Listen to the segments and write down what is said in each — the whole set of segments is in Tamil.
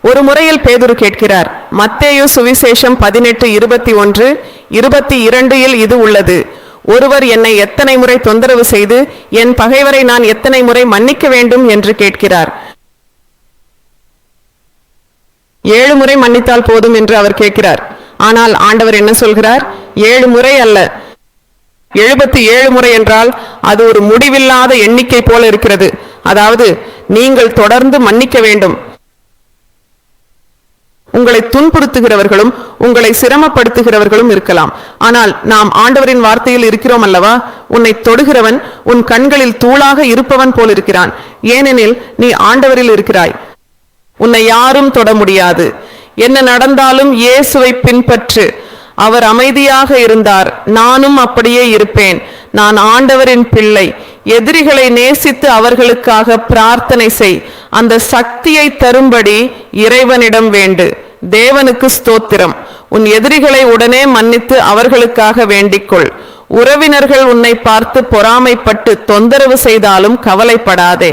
ஒரு முறையில் பேதுரு கேட்கிறார். மத்தேயு சுவிசேஷம் 18:21, 22 இது உள்ளது. ஒருவர் என்னை எத்தனை முறை தொந்தரவு செய்து என் பகைவரை நான் எத்தனை முறை மன்னிக்க வேண்டும் என்று கேட்கிறார். 7 முறை மன்னித்தால் போதும் என்று அவர் கேட்கிறார். ஆனால் ஆண்டவர் என்ன சொல்கிறார்? 7 முறை அல்ல, 77 முறை என்றால் அது ஒரு முடிவில்லாத எண்ணிக்கை போல இருக்கிறது. அதாவது நீங்கள் தொடர்ந்து மன்னிக்க வேண்டும். உங்களை துன்புறுத்துகிறவர்களும் உங்களை சிரமப்படுத்துகிறவர்களும் இருக்கலாம். ஆனால் நாம் ஆண்டவரின் வார்த்தையில் இருக்கிறோம் அல்லவா? உன்னை தொடுகிறவன் உன் கண்களில் தூளாக இருப்பவன் போல் இருக்கிறான். ஏனெனில் நீ ஆண்டவரில் இருக்கிறாய். உன்னை யாரும் தொட முடியாது. என்ன நடந்தாலும் இயேசுவை பின்பற்று. அவர் அமைதியாக இருந்தார். நானும் அப்படியே இருப்பேன். நான் ஆண்டவரின் பிள்ளை. எதிரிகளை நேசித்து அவர்களுக்காக பிரார்த்தனை செய். அந்த சக்தியை தரும்படி இறைவனிடம் வேண்டு. தேவனுக்கு ஸ்தோத்திரம். உன் எதிரிகளை உடனே மன்னித்து அவர்களுக்காக வேண்டிக்கொள். உறவினர்கள் உன்னை பார்த்து பொறாமைப்பட்டு தொந்தரவு செய்தாலும் கவலைப்படாதே.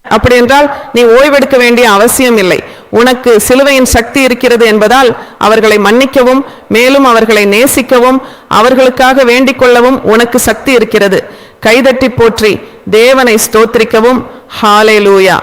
அப்படி என்றால் நீ ஓய்வெடுக்க வேண்டிய அவசியம் இல்லை. உனக்கு சிலுவையின் சக்தி இருக்கிறது என்பதால் அவர்களை மன்னிக்கவும் மேலும் அவர்களை நேசிக்கவும் அவர்களுக்காக வேண்டிக் கொள்ளவும் உனக்கு சக்தி இருக்கிறது. கைதட்டி போற்றி தேவனை ஸ்தோத்திரிக்கவும். ஹல்லேலூயா.